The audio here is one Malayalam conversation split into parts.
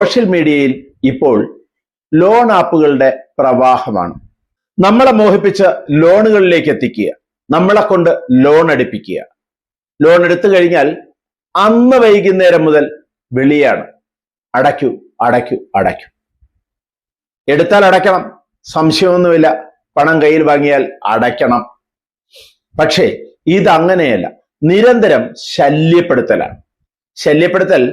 സോഷ്യൽ മീഡിയയിൽ ഇപ്പോൾ ലോൺ ആപ്പുകളുടെ പ്രവാഹമാണ്. നമ്മളെ മോഹിപ്പിച്ച് ലോണുകളിലേക്ക് എത്തിക്കുക, നമ്മളെ കൊണ്ട് ലോൺ എടുപ്പിക്കുക. ലോൺ എടുത്തു കഴിഞ്ഞാൽ അന്ന് വൈകുന്നേരം മുതൽ വിളിയാണ്, അടയ്ക്കൂ അടയ്ക്കൂ അടയ്ക്കൂ. എടുത്താൽ അടയ്ക്കണം, സംശയമൊന്നുമില്ല. പണം കയ്യിൽ വാങ്ങിയാൽ അടയ്ക്കണം. പക്ഷേ ഇതങ്ങനെയല്ല, നിരന്തരം ശല്യപ്പെടുത്തലാണ്. ശല്യപ്പെടുത്തൽ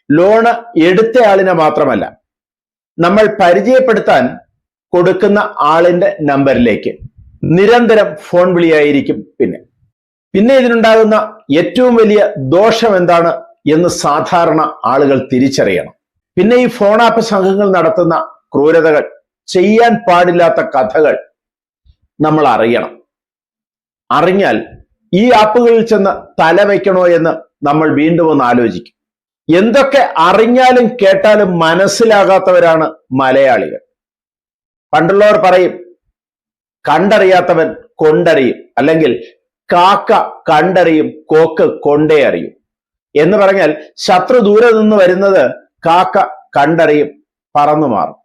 ലോണ് എടുത്തയാളിനെ മാത്രമല്ല, നമ്മൾ പരിചയപ്പെടുത്താൻ കൊടുക്കുന്ന ആളിന്റെ നമ്പറിലേക്ക് നിരന്തരം ഫോൺ വിളിയായിരിക്കും. പിന്നെ ഇതിനുണ്ടാകുന്ന ഏറ്റവും വലിയ ദോഷം എന്താണ് എന്ന് സാധാരണ ആളുകൾ തിരിച്ചറിയണം. പിന്നെ ഈ ഫോൺ ആപ്പ് സംഘങ്ങൾ നടത്തുന്ന ക്രൂരതകൾ, ചെയ്യാൻ പാടില്ലാത്ത കഥകൾ നമ്മൾ അറിയണം. അറിഞ്ഞാൽ ഈ ആപ്പുകളിൽ ചെന്ന് തല വയ്ക്കണോ എന്ന് നമ്മൾ വീണ്ടും ഒന്ന് ആലോചിക്കും. എന്തൊക്കെ അറിഞ്ഞാലും കേട്ടാലും മനസ്സിലാകാത്തവരാണ് മലയാളികൾ. പണ്ടുള്ളവർ പറയും, കണ്ടറിയാത്തവൻ കൊണ്ടറിയും, അല്ലെങ്കിൽ കാക്ക കണ്ടറിയും കോക്ക് കൊണ്ടേ അറിയും എന്ന് പറഞ്ഞാൽ, ശത്രു ദൂരെ നിന്ന് വരുന്നത് കാക്ക കണ്ടറിയും, പറന്നു മാറും.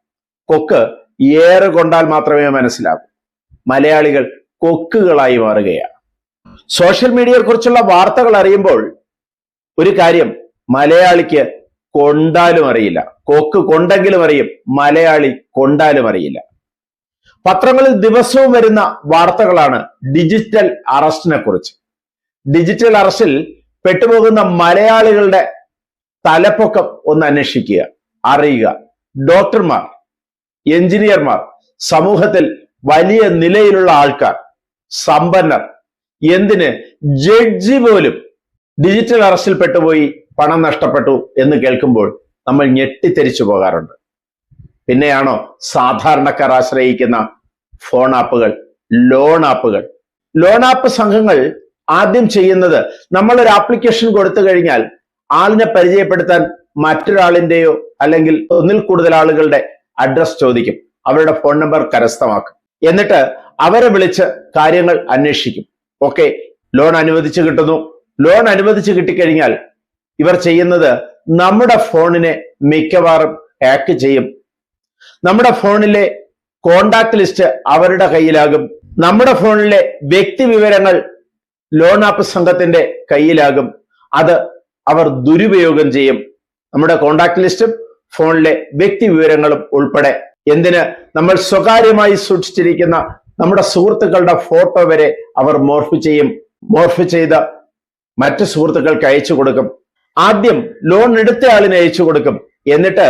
കൊക്ക് ഏറെ കൊണ്ടാൽ മാത്രമേ മനസ്സിലാകൂ. മലയാളികൾ കൊക്കുകളായി മാറുകയാണ്. സോഷ്യൽ മീഡിയയെ കുറിച്ചുള്ള വാർത്തകൾ അറിയുമ്പോൾ ഒരു കാര്യം, മലയാളിക്ക് കൊണ്ടാലും അറിയില്ല. കൊക്ക് കൊണ്ടെങ്കിലും അറിയും, മലയാളി കൊണ്ടാലും അറിയില്ല. പത്രങ്ങളിൽ ദിവസവും വരുന്ന വാർത്തകളാണ് ഡിജിറ്റൽ അറസ്റ്റിനെ കുറിച്ച്. ഡിജിറ്റൽ അറസ്റ്റിൽ പെട്ടുപോകുന്ന മലയാളികളുടെ തലപ്പൊക്കം ഒന്ന് അന്വേഷിക്കുക, അറിയുക. ഡോക്ടർമാർ, എഞ്ചിനീയർമാർ, സമൂഹത്തിൽ വലിയ നിലയിലുള്ള ആൾക്കാർ, സമ്പന്നർ, എന്തിന് ജഡ്ജി പോലും ഡിജിറ്റൽ അറസ്റ്റിൽ പെട്ടുപോയി, പണം നഷ്ടപ്പെട്ടു എന്ന് കേൾക്കുമ്പോൾ നമ്മൾ ഞെട്ടിത്തെരിച്ചു പോകാറുണ്ട്. പിന്നെയാണോ സാധാരണക്കാർ ആശ്രയിക്കുന്ന ഫോൺ ആപ്പുകൾ, ലോൺ ആപ്പുകൾ? ലോൺ ആപ്പ് സംഘങ്ങൾ ആദ്യം ചെയ്യുന്നത്, നമ്മളൊരു ആപ്ലിക്കേഷൻ കൊടുത്തു കഴിഞ്ഞാൽ ആളിനെ പരിചയപ്പെടുത്താൻ മറ്റൊരാളിന്റെയോ അല്ലെങ്കിൽ ഒന്നിൽ കൂടുതൽ ആളുകളുടെ അഡ്രസ് ചോദിക്കും, അവരുടെ ഫോൺ നമ്പർ കരസ്ഥമാക്കും. എന്നിട്ട് അവരെ വിളിച്ച് കാര്യങ്ങൾ അന്വേഷിക്കും. ഓക്കെ, ലോൺ അനുവദിച്ചു കിട്ടുന്നു. ലോൺ അനുവദിച്ചു കിട്ടിക്കഴിഞ്ഞാൽ ഇവർ ചെയ്യുന്നത്, നമ്മുടെ ഫോണിനെ മിക്കവാറും ഹാക്ക് ചെയ്യും. നമ്മുടെ ഫോണിലെ കോണ്ടാക്ട് ലിസ്റ്റ് അവരുടെ കയ്യിലാകും. നമ്മുടെ ഫോണിലെ വ്യക്തി വിവരങ്ങൾ ലോൺ ആപ്പ് സംഘത്തിന്റെ കയ്യിലാകും. അത് അവർ ദുരുപയോഗം ചെയ്യും. നമ്മുടെ കോണ്ടാക്ട് ലിസ്റ്റും ഫോണിലെ വ്യക്തി വിവരങ്ങളും ഉൾപ്പെടെ, എന്തിന് നമ്മൾ സ്വകാര്യമായി സൂക്ഷിച്ചിരിക്കുന്ന നമ്മുടെ സുഹൃത്തുക്കളുടെ ഫോട്ടോ വരെ അവർ മോർഫ് ചെയ്യും. മോർഫ് ചെയ്ത് മറ്റു സുഹൃത്തുക്കൾക്ക് അയച്ചു കൊടുക്കും. ആദ്യം ലോൺ എടുത്ത ആളിന് അയച്ചു കൊടുക്കും. എന്നിട്ട്